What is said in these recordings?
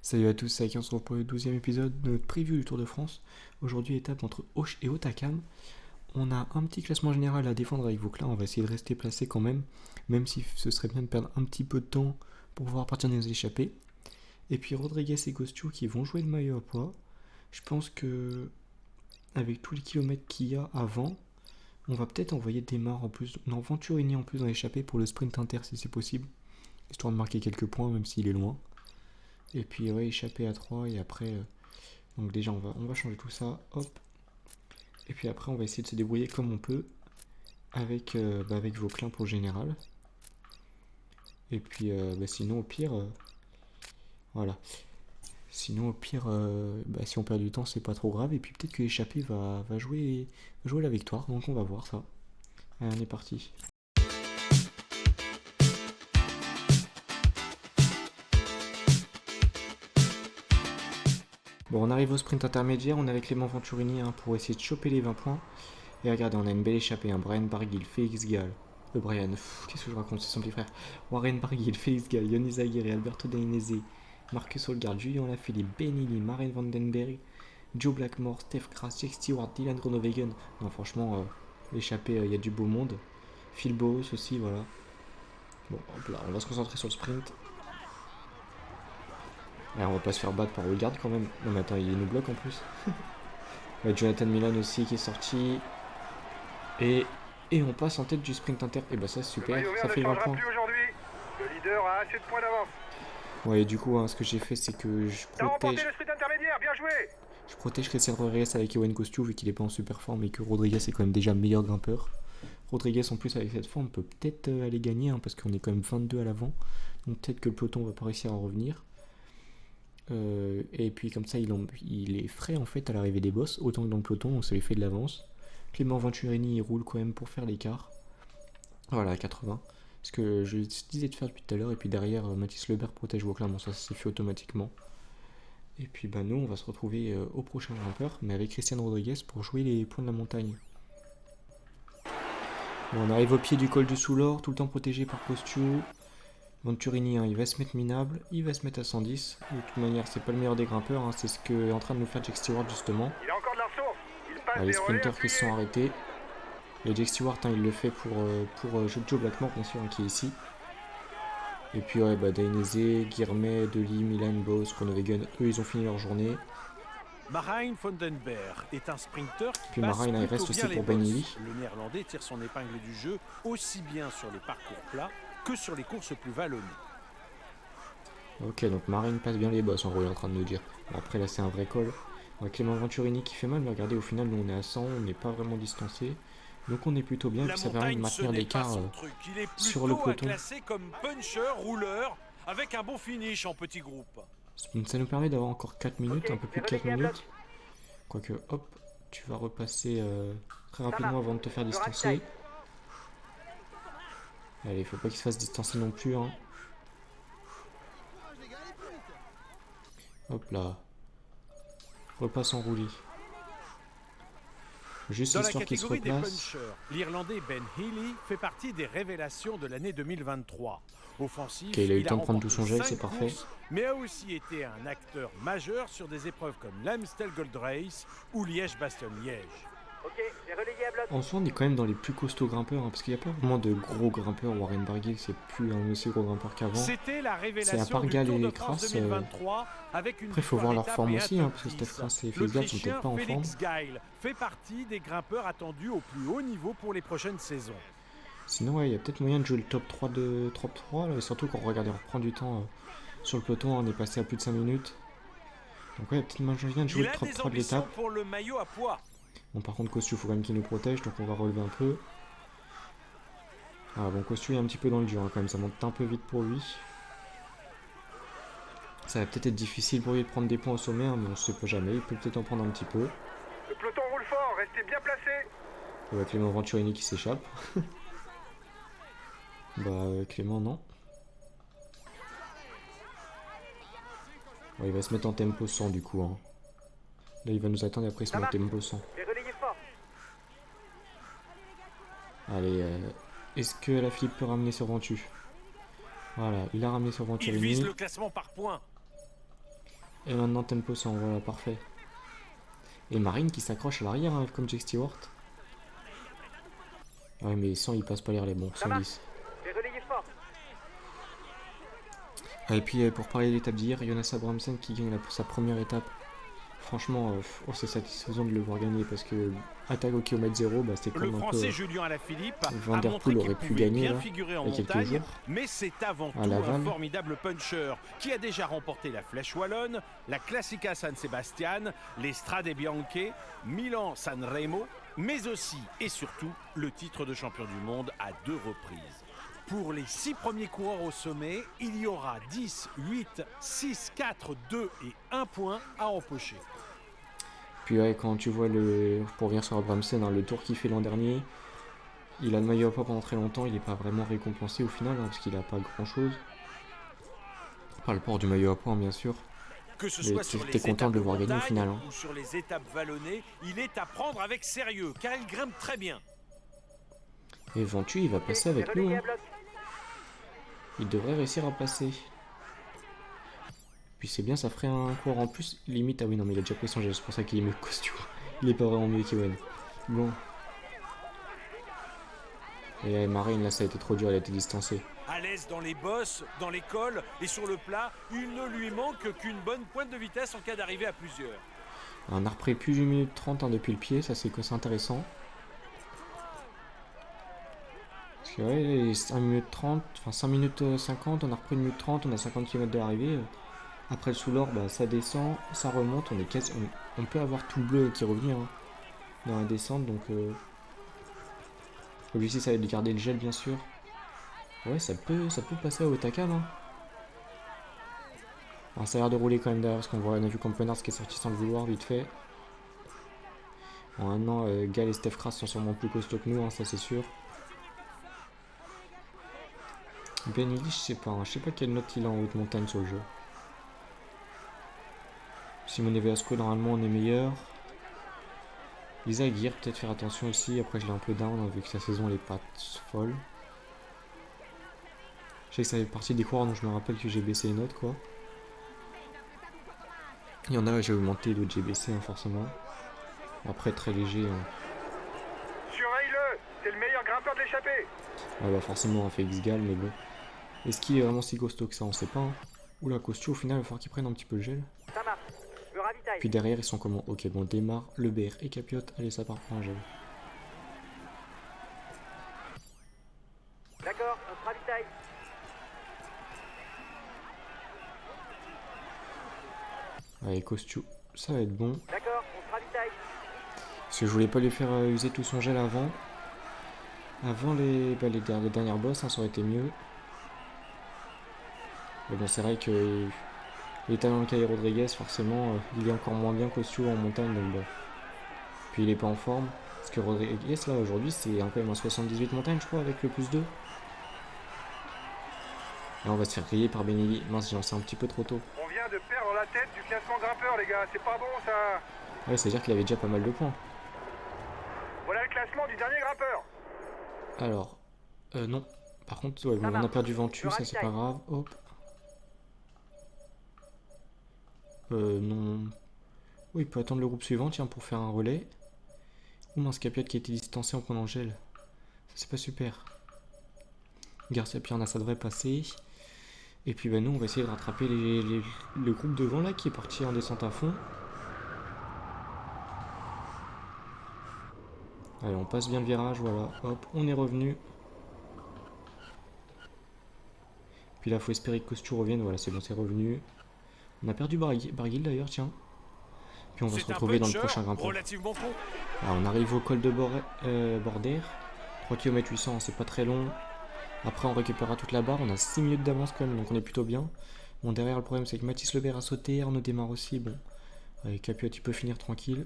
Salut à tous, c'est Aki, on se retrouve pour le 12e épisode de notre preview du Tour de France. Aujourd'hui, étape entre Auch et Hautacam. On a un petit classement général à défendre avec Vauclin, on va essayer de rester placé quand même si ce serait bien de perdre un petit peu de temps pour pouvoir partir des échappées. Et puis Rodriguez et Gostiu qui vont jouer le maillot à poids. Je pense que avec tous les kilomètres qu'il y a avant, on va peut-être envoyer Desmar en plus, non, Venturini en plus dans l'échappée pour le sprint inter si c'est possible, histoire de marquer quelques points même s'il est loin. Et puis ouais, échapper à 3 et après... donc déjà on va changer tout ça, hop. Et puis après on va essayer de se débrouiller comme on peut avec Vauclin pour le général. Et puis sinon au pire... voilà. Sinon au pire, si on perd du temps c'est pas trop grave. Et puis peut-être que l'échappée va jouer la victoire. Donc on va voir ça. Allez, on est parti. Bon, on arrive au sprint intermédiaire, on est avec Clément Venturini pour essayer de choper les 20 points. Et regardez, on a une belle échappée, Brian Barguil, Félix Gall, Brian, qu'est-ce que je raconte, c'est son petit frère. Warren Barguil, Félix Gall, Yonis Aguirre, Alberto Dainese, Marcus Holgard, Julien Lafilippe, Benili, Maren Vandenberg, Joe Blackmore, Steph Kras, Jake Stewart, Dylan Groenewegen. Non, franchement, l'échappée, il y a du beau monde. Phil Bowes aussi, voilà. Bon, hop là, on va se concentrer sur le sprint. On va pas se faire battre par Holgard quand même. Non mais attends, il nous bloque en plus. Jonathan Milan aussi qui est sorti. Et on passe en tête du sprint inter. Et bah ça c'est super, ça fait 20 points. Le leader a assez de points d'avance. Ouais, du coup ce que j'ai fait c'est que je protège. Le sprint intermédiaire, bien joué. Je protège Christian Rodriguez avec Ewan Costiu vu qu'il est pas en super forme et que Rodriguez est quand même déjà meilleur grimpeur. Rodriguez en plus avec cette forme peut peut-être aller gagner parce qu'on est quand même 22 à l'avant. Donc peut-être que le peloton va pas réussir à revenir. Et puis comme ça il est frais en fait à l'arrivée des boss, autant que dans le peloton, donc ça lui fait de l'avance. Clément Venturini il roule quand même pour faire l'écart. Voilà, à 80. Ce que je disais de faire depuis tout à l'heure. Et puis derrière, Mathis Lebert protège Vauclin, bon ça s'est fait automatiquement. Et puis nous on va se retrouver au prochain grimpeur, mais avec Christian Rodriguez pour jouer les points de la montagne. Bon, on arrive au pied du col du Soulor, tout le temps protégé par Costiu. Venturini, il va se mettre minable, il va se mettre à 110. De toute manière, c'est pas le meilleur des grimpeurs, c'est ce que est en train de nous faire Jack Stewart justement. Il a encore de la ressource. Il passe les sprinters qui se sont arrêtés. Et Jack Stewart, il le fait pour Joe Blackmore, bien sûr, qui est ici. Et puis, Dainese, Guirmet, Deli, Milan, Bowes, Groenewegen, eux, ils ont fini leur journée. Marijn Vandenberg est un sprinter qui puis passe il reste aussi pour Benili. Le néerlandais tire son épingle du jeu aussi bien sur les parcours plats que sur les courses plus vallonnées. Ok, donc Marine passe bien les bosses, en gros, il est en train de nous dire. Bon, après, là, c'est un vrai col. Clément Venturini qui fait mal, mais regardez, au final, nous, on est à 100, on n'est pas vraiment distancé. Donc, on est plutôt bien, puis ça permet de maintenir l'écart sur le peloton. Classé comme puncher, rouleur, avec un bon finish en petit groupe. Ça nous permet d'avoir encore 4 minutes, un peu plus de 4 minutes. Quoique, hop, tu vas repasser très rapidement avant de te faire distancer. Allez, faut pas qu'il se fasse distancer non plus. Hop là. Repasse en roulis. Juste histoire qu'il se replace. L'Irlandais Ben Healy fait partie des révélations de l'année 2023. Offensif, il a eu le temps de prendre tout son gel, c'est parfait. Mais a aussi été un acteur majeur sur des épreuves comme l'Amstel Gold Race ou Liège-Bastogne-Liège. En soi, on est quand même dans les plus costauds grimpeurs, parce qu'il n'y a pas vraiment de gros grimpeurs. Warren Barguil, c'est plus un aussi gros grimpeur qu'avant. C'est à part Gall et Kras. Après, il faut voir leur forme aussi, parce que Steph Kras et Félix Gall sont peut-être pas en forme. Gall fait partie des grimpeurs attendus au plus haut niveau pour les prochaines saisons. Sinon, il y a peut-être moyen de jouer le top 3 de top 3, là, et surtout quand regardez, on reprend du temps sur le peloton, on est passé à plus de 5 minutes. Donc il y a peut-être moyen de jouer le top 3 de l'étape. Pour le maillot à poids. Bon, par contre, Costiu, il faut quand même qu'il nous protège, donc on va relever un peu. Ah bon, Costiu est un petit peu dans le dur quand même, ça monte un peu vite pour lui. Ça va peut-être être difficile pour lui de prendre des points au sommet, mais on ne sait pas jamais, il peut peut-être en prendre un petit peu. Le peloton roule fort, restez bien placés. Clément Venturini qui s'échappe. Clément, non. Il va se mettre en tempo 100 du coup. Là, il va nous attendre et après il se met en tempo 100. Allez, est-ce que la Philippe peut ramener sur Ventu? Voilà, il a ramené sur Venturini. Il vise le classement par points. Et maintenant tempo 100, voilà, parfait. Et Marine qui s'accroche à l'arrière, hein, comme Jack Stewart. Ouais, mais 100 il passe pas les relais, bon, 110. Les relayés forts. Ah, et puis pour parler de l'étape d'hier, Jonas Abrahamsen qui gagne pour sa première étape. Franchement, c'est satisfaisant de le voir gagner parce que attaque au kilomètre 0, bah, c'était Le comme un peu. Français Julien Alaphilippe Van a Der montré Poel qu'il aurait pu pouvait gagner bien là, figurer en il y a quelques montagne, jours. mais c'est avant À tout Laval. un formidable puncher qui a déjà remporté la Flèche Wallonne, la Classica San Sebastian, les Strade Bianche, Milan-San Remo, mais aussi et surtout le titre de champion du monde à 2 reprises. Pour les 6 premiers coureurs au sommet, il y aura 10, 8, 6, 4, 2 et 1 point à empocher. Puis ouais, quand tu vois pour revenir sur Abrahamsen, hein, le tour qu'il fait l'an dernier, il a le maillot à poids pendant très longtemps, il n'est pas vraiment récompensé au final, hein, parce qu'il n'a pas grand chose. Pas le port du maillot à poids, bien sûr. Que ce Mais soit sur t'es les content étapes de le voir gagner au montagne final, hein. ou sur les étapes vallonnées, il est à prendre avec sérieux car il grimpe très bien. Et Ventu, il va passer Les avec nous, relayés hein. à bloc. Il devrait réussir à passer. Puis c'est bien, ça ferait un coureur en plus. Limite, ah oui, non, mais il a déjà pris son gel, c'est pour ça qu'il est mieux que Costu. Il est pas vraiment mieux qu'Ewen. Bon. Et Marine, là, ça a été trop dur, elle a été distancée. À l'aise dans les bosses, dans les cols et sur le plat, il ne lui manque qu'une bonne pointe de vitesse en cas d'arrivée à plusieurs. On a repris plus d'une minute 30 hein, depuis le pied, ça c'est intéressant. Parce que ouais, 5 minutes 30, enfin 5 minutes 50, on a repris 1 minute 30, on a 50 km de l'arrivée. Après le sous-l'or, bah, ça descend, ça remonte, on peut avoir tout le bleu qui revient hein, dans la descente, donc l'objectif ça va être de garder le gel bien sûr. Ouais, ça peut passer à Otakam. Hein. Alors, ça a l'air de rouler quand même derrière, parce on a vu Campenard qui est sorti sans le vouloir vite fait. Bon, maintenant, Gal et Steph Kras sont sûrement plus costauds que nous, hein, ça c'est sûr. Benili, je sais pas, hein, je sais pas quelle note il a en haute montagne sur le jeu. Simone Velasco, normalement, on est meilleur. Lisa Aguirre, peut-être faire attention aussi. Après, je l'ai un peu down, hein, vu que sa saison elle est pas folle. Je sais que ça fait partie des coureurs dont je me rappelle que j'ai baissé les notes, quoi. Il y en a là, j'ai augmenté, d'autres j'ai baissé, hein, forcément. Après, très léger. Hein. Surveille-le. C'est le meilleur grimpeur de l'échappée. Ah bah forcément, on fait X-Gal, mais bon. Est-ce qu'il est vraiment si costaud que ça? On sait pas. Hein. Oula, costaud, au final, il va falloir qu'il prenne un petit peu le gel. Ça marche. Je ravitaille. Puis derrière, ils sont comment? Ok, bon, démarre, le BR et Capiote. Allez, ça part pour un gel. D'accord, on se ravitaille. Allez, Costu, ça va être bon. D'accord, on se ravitaille. Parce que je voulais pas lui faire user tout son gel avant. Avant les dernières bosses, hein, ça aurait été mieux. Mais bon, c'est vrai que l'état dans le Caille Rodriguez, forcément, il est encore moins bien Costu en montagne, donc bon. Puis il est pas en forme. Parce que Rodriguez, là, aujourd'hui, c'est quand même un 78 montagne, je crois, avec le +2. Et on va se faire griller par Benelli. Mince, j'ai lancé un petit peu trop tôt. On vient de perdre la tête du classement grimpeur, les gars. C'est pas bon, ça. Ouais, c'est-à-dire qu'il avait déjà pas mal de points. Voilà le classement du dernier grimpeur. Alors, non. Par contre, ouais, bon, on a perdu Ventu, ça c'est pas grave. Hop. Non. Oui, il peut attendre le groupe suivant, tiens, pour faire un relais. Ou mince, Capiote qui a été distancé en prenant le gel. Ça c'est pas super. Garcia Piana, ça devrait passer. Et puis bah nous, on va essayer de rattraper le groupe devant là qui est parti en descente à fond. Allez, on passe bien le virage, voilà. Hop, on est revenu. Puis là, faut espérer que Costu revienne. Voilà, c'est bon, c'est revenu. On a perdu Barguil d'ailleurs, tiens. Puis on va se retrouver dans le prochain grimpeur. Relativement court. Alors, on arrive au col de Border. 3 km 800, c'est pas très long. Après, on récupérera toute la barre. On a 6 minutes d'avance quand même, donc on est plutôt bien. Bon, derrière, le problème, c'est que Mathis Lebert a sauté. Arnaud démarre aussi. Bon, allez, Capiote, il peut finir tranquille.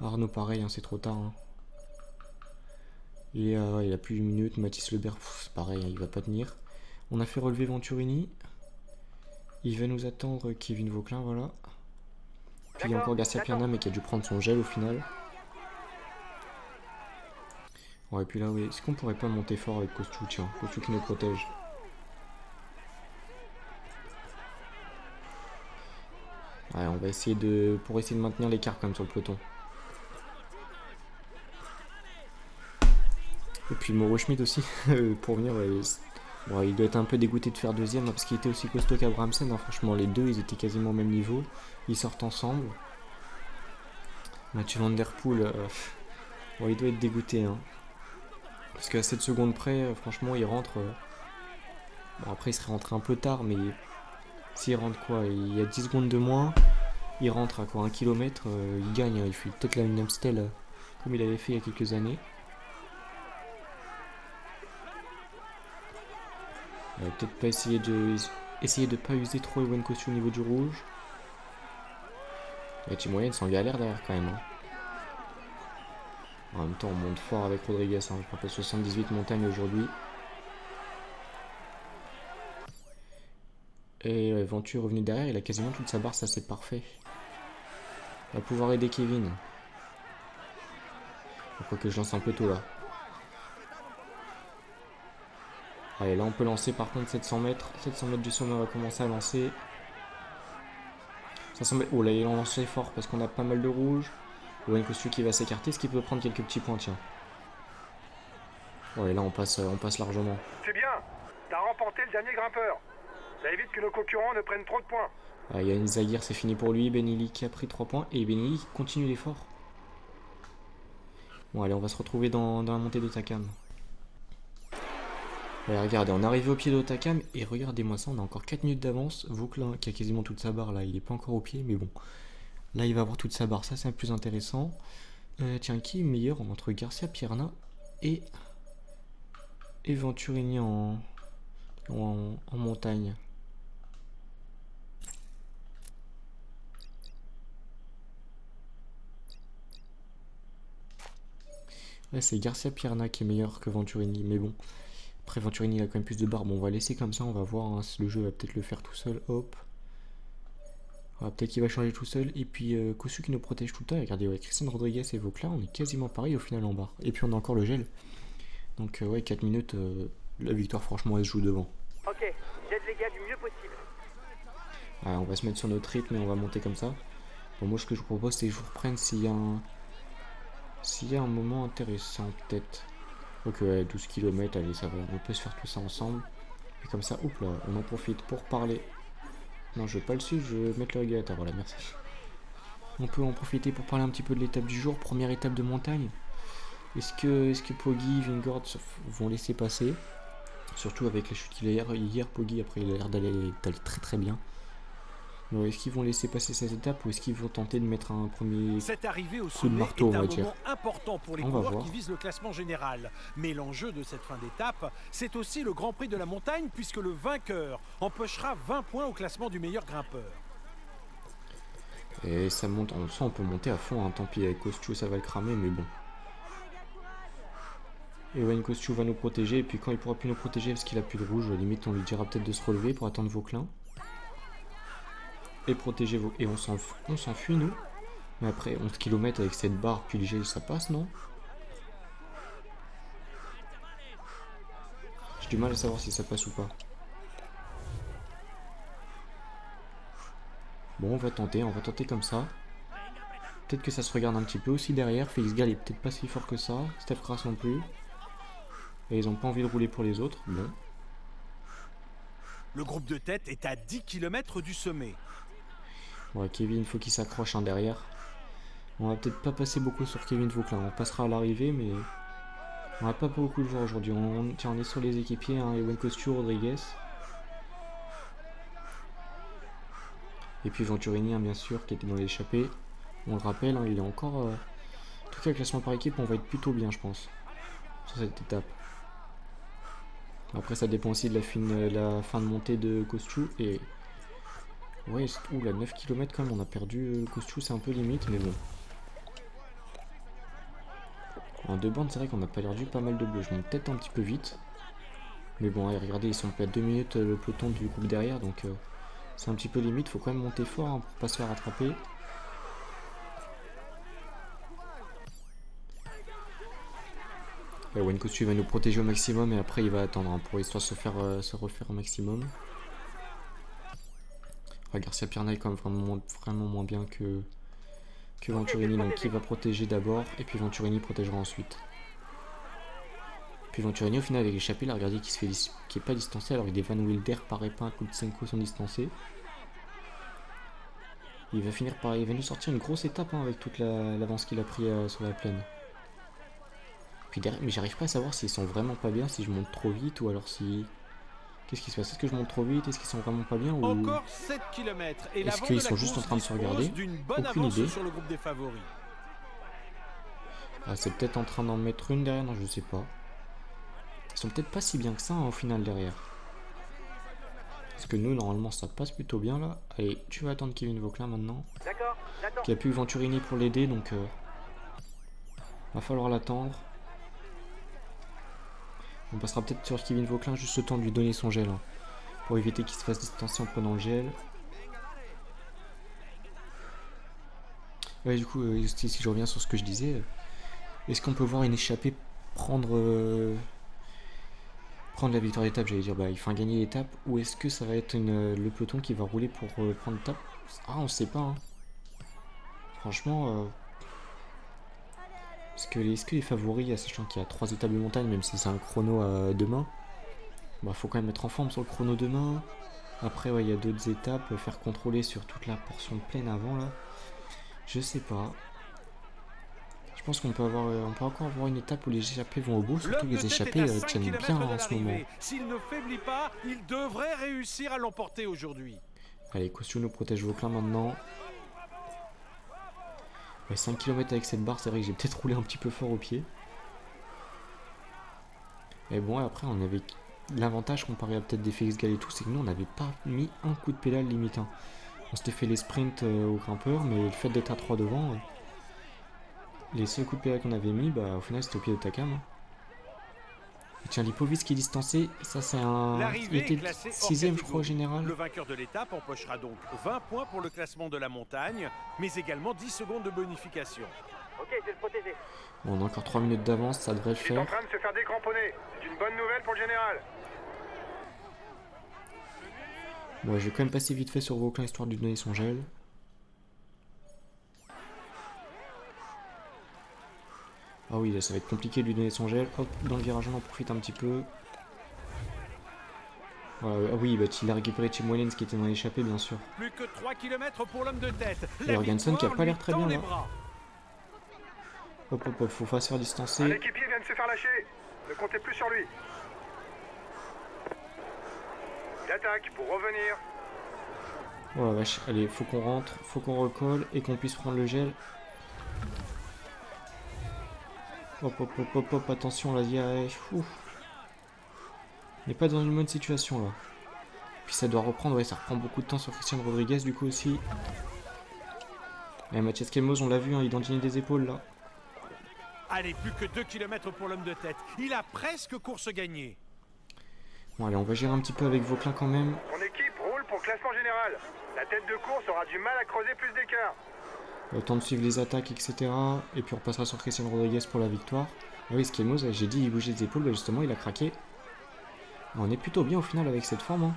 Arnaud, pareil, hein, c'est trop tard. Hein. Et il a plus d'une minute. Mathis Lebert, c'est pareil, hein, il va pas tenir. On a fait relever Venturini. Il va nous attendre Kevin Vauclin, voilà. Puis il y a encore Garcia Piana, mais qui a dû prendre son gel au final. Ouais, et puis là, oui. Est-ce qu'on pourrait pas monter fort avec Costu, tiens. Costu qui nous protège. Ouais, on va essayer pour essayer de maintenir l'écart quand même sur le peloton. Et puis Mauro Schmidt aussi, pour venir, bon, il doit être un peu dégoûté de faire deuxième, parce qu'il était aussi costaud qu'Abrahamsen, hein. Franchement, les deux, ils étaient quasiment au même niveau. Ils sortent ensemble. Mathieu Van Der Poel, bon, il doit être dégoûté, hein. Parce qu'à 7 secondes près, franchement, il rentre. Bon, après, il serait rentré un peu tard, mais s'il rentre quoi, il y a 10 secondes de moins, il rentre à quoi, 1 km, il gagne, hein. Il fait peut-être la une Amstel comme il avait fait il y a quelques années. Peut-être pas essayer de pas user trop Ewan Kosciuszko au niveau du rouge. La team moyenne sont en galère derrière quand même, hein. En même temps, on monte fort avec Rodriguez, hein. Je rappelle 78 montagnes aujourd'hui. Et Venture revenu derrière, il a quasiment toute sa barre, ça c'est parfait. Il va pouvoir aider Kevin. Quoi que je lance un peu tôt là. Allez, là on peut lancer par contre 700 mètres. 700 mètres du sommet, on va commencer à lancer. 500 mètres. Oh là, il a lancé fort parce qu'on a pas mal de rouge. Ewan Kosciuszko qui va s'écarter, ce qui peut prendre quelques petits points, tiens. Ouais, là on passe largement. C'est bien, t'as remporté le dernier grimpeur. Ça évite que nos concurrents ne prennent trop de points. Yann Zagir, c'est fini pour lui. Benili qui a pris 3 points. Et Benili qui continue l'effort. Bon, allez, on va se retrouver dans la montée d'Otakam. Allez, regardez, on est arrivé au pied d'Otakam. Et regardez-moi ça, on a encore 4 minutes d'avance. Vauclin qui a quasiment toute sa barre là, il est pas encore au pied, mais bon. Là, il va avoir toute sa barre, ça c'est un peu plus intéressant. Tiens, qui est meilleur entre Garcia Pierna et Venturini en montagne? Ouais, c'est Garcia Pierna qui est meilleur que Venturini, mais bon. Après, Venturini il a quand même plus de barre. Bon, on va laisser comme ça, on va voir, hein, si le jeu va peut-être le faire tout seul. Hop. Peut-être qu'il va changer tout seul. Et puis, Kossu qui nous protège tout le temps. Regardez, ouais, Christian Rodriguez et Vauclin, on est quasiment pareil au final en barre. Et puis, on a encore le gel. Donc, ouais, 4 minutes, la victoire, franchement, elle se joue devant. Ok, j'aide les gars du mieux possible. Ouais, on va se mettre sur notre rythme et on va monter comme ça. Bon, moi, ce que je vous propose, c'est que je vous reprenne s'il y a un moment intéressant, peut-être. Ok, ouais, 12 km, allez, ça va. On peut se faire tout ça ensemble. Et comme ça, hop là, on en profite pour parler. Non, je veux pas le suivre, je veux mettre le régulateur. Voilà, merci. On peut en profiter pour parler un petit peu de l'étape du jour. Première étape de montagne. Est-ce que Poggi, Vingord vont laisser passer? Surtout avec la chute qu'il a hier, Poggi, après il a l'air d'aller très très bien. Alors, est-ce qu'ils vont laisser passer cette étape ou est-ce qu'ils vont tenter de mettre un premier Cette arrivée au coup de sommet marteau, est on un va dire? moment important pour les On va coureurs voir. qui visent le classement général. Mais l'enjeu de cette fin d'étape, c'est aussi le Grand Prix de la montagne puisque le vainqueur empochera 20 points au classement du meilleur grimpeur. Et ça monte, on peut monter à fond, hein. Tant pis avec Kosciuszko ça va le cramer, mais bon. Ewan Kosciuszko va nous protéger, et puis quand il pourra plus nous protéger parce qu'il a plus de rouge, limite on lui dira peut-être de se relever pour attendre Vauclin. Et protéger Vauclin. Et on s'enfuit nous. Mais après 11 km avec cette barre, puis le gel, ça passe, non? J'ai du mal à savoir si ça passe ou pas. Bon, on va tenter comme ça. Peut-être que ça se regarde un petit peu aussi derrière. Félix Gall est peut-être pas si fort que ça. Steph Kras non plus. Et ils ont pas envie de rouler pour les autres. Bon. Le groupe de tête est à 10 km du sommet. Ouais, Kevin, faut qu'il s'accroche, hein, derrière. On va peut-être pas passer beaucoup sur Kevin Vauclin. On passera à l'arrivée, mais on va pas beaucoup le voir aujourd'hui. Tiens, on est sur les équipiers, hein, Ewan Kosciuszko, Rodriguez. Et puis Venturini, hein, bien sûr, qui était dans l'échappée. On le rappelle, hein, il est encore... En tout cas, le classement par équipe, on va être plutôt bien, je pense, sur cette étape. Après, ça dépend aussi de la fin de montée de Kosciuszko. Et... ouais, là, 9 km quand même, on a perdu Kosciuszko, c'est un peu limite, mais bon. En deux bandes, c'est vrai qu'on a perdu pas mal de bleu. Je monte peut-être un petit peu vite. Mais bon, allez, regardez, ils sont à 2 minutes le peloton du groupe derrière, donc c'est un petit peu limite. Faut quand même monter fort, hein, pour pas se faire rattraper. Ewan Kosciuszko va nous protéger au maximum et après il va attendre, hein, pour histoire de se refaire au maximum. Garcia Pirna est quand même vraiment moins bien que Venturini, donc qui va protéger d'abord, et puis Venturini protégera ensuite. Puis Venturini au final avec l'échappée, il a regardé qui est pas distancé, alors il est Van Wilder, Parepin, Lutsenko sont distancés. Il va nous sortir une grosse étape hein, avec toute l'avance qu'il a pris sur la plaine. Puis derrière, mais j'arrive pas à savoir s'ils sont vraiment pas bien, si je monte trop vite ou alors si... Qu'est-ce qui se passe? Est-ce que je monte trop vite? Est-ce qu'ils sont vraiment pas bien ou... Encore 7 km et est-ce qu'ils sont juste en train de se regarder? Aucune idée. Sur le groupe des favoris. Ah, c'est peut-être en train d'en mettre une derrière, non je sais pas. Ils sont peut-être pas si bien que ça hein, au final derrière. Parce que nous normalement ça passe plutôt bien là. Allez, tu vas attendre Kevin Vauquelin maintenant. D'accord, j'attends. Qui a pu Venturini pour l'aider donc va falloir l'attendre. On passera peut-être sur Kevin Vauquelin juste le temps de lui donner son gel hein, pour éviter qu'il se fasse distancer en prenant le gel. Ouais du coup si je reviens sur ce que je disais, est-ce qu'on peut voir une échappée prendre la victoire d'étape, j'allais dire, il faut gagner l'étape, ou est-ce que ça va être le peloton qui va rouler pour prendre l'étape? Ah, on sait pas. Hein. Franchement, est-ce que les favoris, sachant qu'il y a 3 étapes de montagne, même si c'est un chrono demain, faut quand même être en forme sur le chrono demain. Après, ouais, il y a d'autres étapes, faire contrôler sur toute la portion de plaine avant là. Je sais pas. Je pense qu'on peut encore avoir une étape où les échappés vont au bout, surtout que les échappés tiennent bien en ce moment. S'il ne faiblit pas, il devrait réussir à l'emporter aujourd'hui. Allez, Kosciuszko protège Vauquelin maintenant. Ouais, 5 km avec cette barre, c'est vrai que j'ai peut-être roulé un petit peu fort au pied. Mais bon, après, on avait l'avantage comparé à peut-être des Félix Gall et tout, c'est que nous, on n'avait pas mis un coup de pédale limite. Hein. On s'était fait les sprints aux grimpeurs, mais le fait d'être à 3 devant, les seuls coups de pédale qu'on avait mis, au final, c'était au pied de Takam. Hein. Et tiens, Lipovic qui est distancé, ça c'est un... Il était 6ème, je crois, au général. Le vainqueur de l'étape empochera donc 20 points pour le classement de la montagne, mais également 10 secondes de bonification. Ok, je vais le protéger. Bon, on a encore 3 minutes d'avance, ça devrait le Il est en faire. train de se faire décramponner. C'est une bonne nouvelle pour le général. Bon, je vais quand même passer vite fait sur Vauquelin histoire de lui donner son gel. Ah oui, là ça va être compliqué de lui donner son gel. Hop, dans le virage on en profite un petit peu. Voilà, ah oui, il a récupéré chez Moellens qui était dans l'échappée bien sûr. Plus que 3 km pour l'homme de tête. Et Jorgensen qui a pas l'air très bien là. Hop, faut pas se faire distancer. L'équipier vient de se faire lâcher. Ne comptez plus sur lui. Il attaque pour revenir. Oh la vache, allez, faut qu'on rentre, faut qu'on recolle et qu'on puisse prendre le gel. Hop, attention là, on n'est pas dans une bonne situation là. Puis ça doit reprendre, ouais, ça reprend beaucoup de temps sur Christian Rodriguez du coup aussi. Et Mathias Kelmos, on l'a vu, hein, il dandine des épaules là. Allez, plus que 2 km pour l'homme de tête. Il a presque course gagnée. Bon allez, on va gérer un petit peu avec Vauquelin quand même. Son équipe roule pour classement général. La tête de course aura du mal à creuser plus d'écart. Le temps de suivre les attaques, etc. Et puis on repassera sur Christian Rodriguez pour la victoire. Ah oui, Kelmos, j'ai dit il bougeait les épaules, justement il a craqué. On est plutôt bien au final avec cette forme. Hein.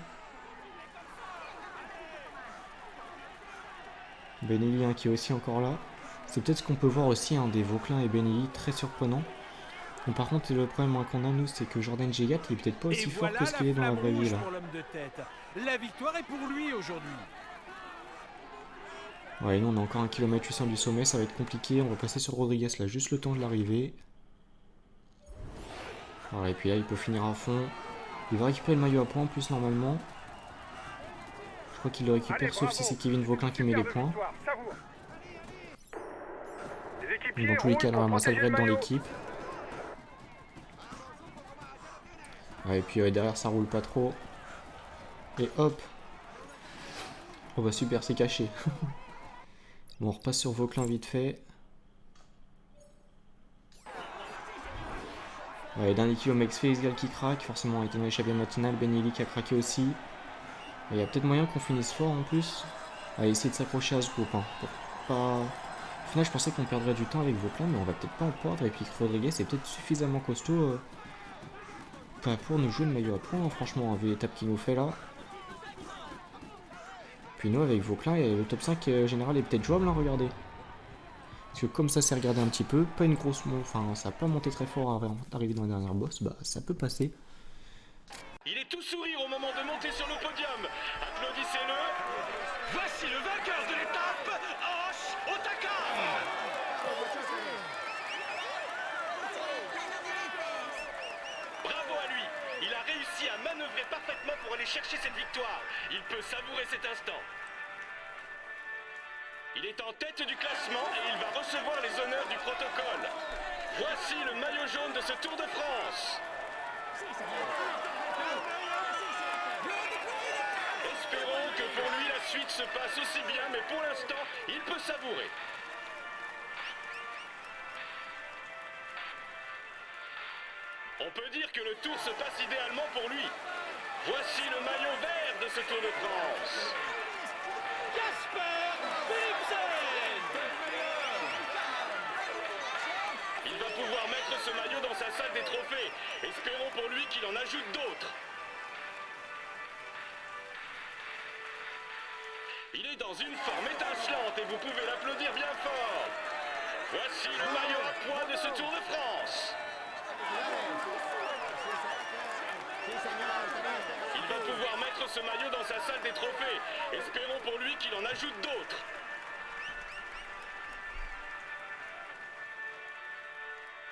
Benelli hein, qui est aussi encore là. C'est peut-être ce qu'on peut voir aussi hein, des Vauquelin et Benelli, très surprenant. Bon, par contre, le problème qu'on a nous, c'est que Jordan Gégat, il est peut-être pas aussi fort que ce qu'il est dans la vraie vie là. La victoire est pour lui aujourd'hui. Ouais, nous on a encore 1 km 800 du sommet, ça va être compliqué. On va passer sur Rodriguez là, juste le temps de l'arrivée. Voilà, et puis là, il peut finir à fond. Il va récupérer le maillot à points en plus normalement. Je crois qu'il le récupère, sauf si c'est Kevin Vauquelin qui met les points. Dans tous les cas, normalement, ça devrait être dans l'équipe. Ouais, et puis derrière, ça roule pas trop. Et hop. Oh bah super, c'est caché. Bon, on repasse sur Vauquelin vite fait. Ouais, dernier kilomètre, Félix Gall qui craque. Forcément, il était dans l'échappée matinale. Benelli qui a craqué aussi. Il y a peut-être moyen qu'on finisse fort en plus. À essayer de s'accrocher à ce groupe. Hein, pour pas... Au final, je pensais qu'on perdrait du temps avec Vauquelin, mais on va peut-être pas en perdre. Et puis Rodriguez est peut-être suffisamment costaud pour nous jouer le maillot à points. Hein, franchement, vu l'étape qu'il nous fait là. Puis nous, avec Vauclin, le top 5 général est peut-être jouable, hein, regardez. Parce que comme ça s'est regardé un petit peu, pas une grosse enfin ça n'a pas monté très fort avant d'arriver dans la dernière bosse, bah ça peut passer. Il est tout sourire au moment de monter sur le podium. Applaudissez-le. Voici le vainqueur de l'étape, Hosh Otakam. Bravo à lui. Il a réussi à manœuvrer parfaitement pour aller chercher cette victoire. Il peut savourer cet instant. Il est en tête du classement et il va recevoir les honneurs du protocole. Voici le maillot jaune de ce Tour de France. Espérons que pour lui la suite se passe aussi bien, mais pour l'instant, il peut savourer. On peut dire que le tour se passe idéalement pour lui. Voici le maillot vert de ce Tour de France. Jasper Philipsen. Il va pouvoir mettre ce maillot dans sa salle des trophées. Espérons pour lui qu'il en ajoute d'autres. Il est dans une forme étincelante et vous pouvez l'applaudir bien fort. Voici le maillot à poids de ce Tour de France. Il va pouvoir mettre ce maillot dans sa salle des trophées. Espérons pour lui qu'il en ajoute d'autres.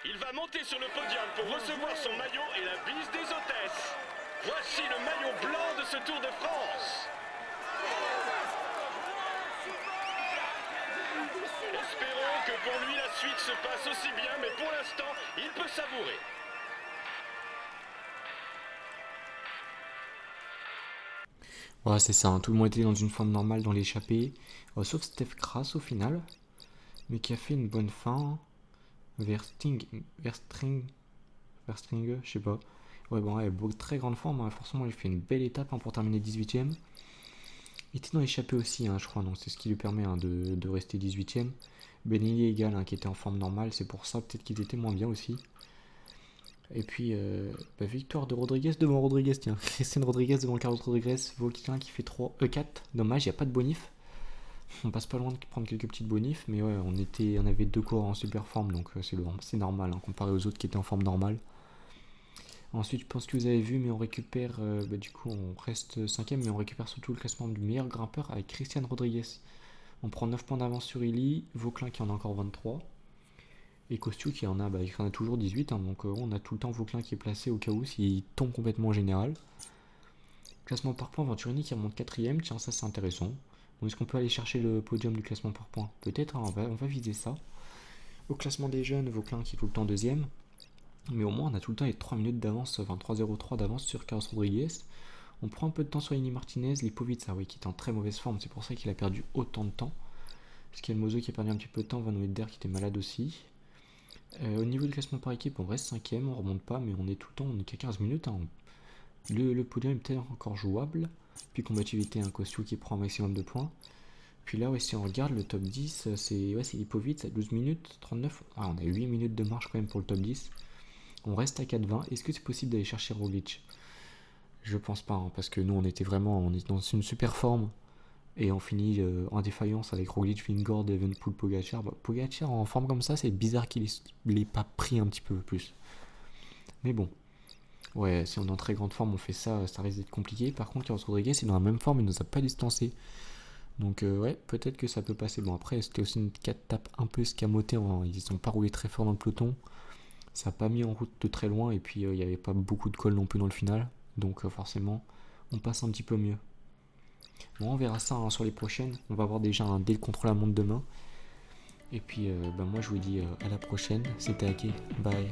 Il va monter sur le podium pour recevoir son maillot et la bise des hôtesses. Voici le maillot blanc de ce Tour de France. Espérons que pour lui la suite se passe aussi bien, mais pour l'instant, il peut savourer. Voilà, c'est ça, hein. Tout le monde était dans une forme normale dans l'échappée, sauf Steph Kras au final, mais qui a fait une bonne fin. Verstringer, je sais pas. Ouais, bon, ouais, très grande forme, hein. Forcément, il fait une belle étape, hein, pour terminer 18ème. Il était dans l'échappée aussi, hein, je crois, donc c'est ce qui lui permet, hein, de rester 18ème. Benelli égal, hein, qui était en forme normale, c'est pour ça peut-être qu'il était moins bien aussi. Et puis, victoire de Rodriguez devant Rodriguez, tiens. Christian Rodriguez devant Carlos Rodriguez, Vauclin qui fait 4. Dommage, il n'y a pas de bonif. On passe pas loin de prendre quelques petites bonifs, mais ouais, on avait 2 coureurs en super forme, donc c'est normal, hein, comparé aux autres qui étaient en forme normale. Ensuite, je pense que vous avez vu, mais on récupère, du coup, on reste 5ème, mais on récupère surtout le classement du meilleur grimpeur avec Christian Rodriguez. On prend 9 points d'avance sur Illy, Vauclin qui en a encore 23. Et Costiu qui en a, il en a toujours 18, hein, donc on a tout le temps Vauclin qui est placé au cas où s'il tombe complètement en général. Classement par points, Venturini qui remonte 4ème, tiens, ça c'est intéressant. Donc est-ce qu'on peut aller chercher le podium du classement par points? Peut-être, hein, on va viser ça. Au classement des jeunes, Vauclin qui est tout le temps 2ème. Mais au moins on a tout le temps les 3 minutes d'avance, 3,03 d'avance sur Carlos Rodriguez. On prend un peu de temps sur Lenny Martinez, Lipovic, oui, qui est en très mauvaise forme, c'est pour ça qu'il a perdu autant de temps. Parce qu'il y a le Mozo qui a perdu un petit peu de temps, Van Wedder qui était malade aussi. Au niveau du classement par équipe, on reste 5ème, on remonte pas, mais on est tout le temps, on est qu'à 15 minutes. Hein. Le podium est peut-être encore jouable. Puis combativité, un Costiu qui prend un maximum de points. Puis là, ouais, si on regarde le top 10, c'est Lipovic à 12 minutes, 39. Ah, on a 8 minutes de marche quand même pour le top 10. On reste à 4,20. Est-ce que c'est possible d'aller chercher Roglic? Je pense pas, hein, parce que nous, on est dans une super forme. Et on finit en défaillance avec Roglic, Vingord, Evenepoel, Pogacar. Pogacar en forme comme ça, c'est bizarre qu'il l'ait pas pris un petit peu plus. Mais bon. Ouais, si on est en très grande forme, on fait ça, ça risque d'être compliqué. Par contre, Carlos Rodriguez est dans la même forme, il nous a pas distancé. Donc ouais, peut-être que ça peut passer. Bon, après, c'était aussi une 4 tapes un peu escamotée. Ils n'ont pas roulé très fort dans le peloton. Ça n'a pas mis en route de très loin. Et puis, il n'y avait pas beaucoup de col non plus dans le final. Donc forcément, on passe un petit peu mieux. Bon, on verra ça, hein, sur les prochaines. On va voir déjà un dès le contre-la-montre demain. Et puis, moi, je vous dis à la prochaine. C'était Ake. Bye.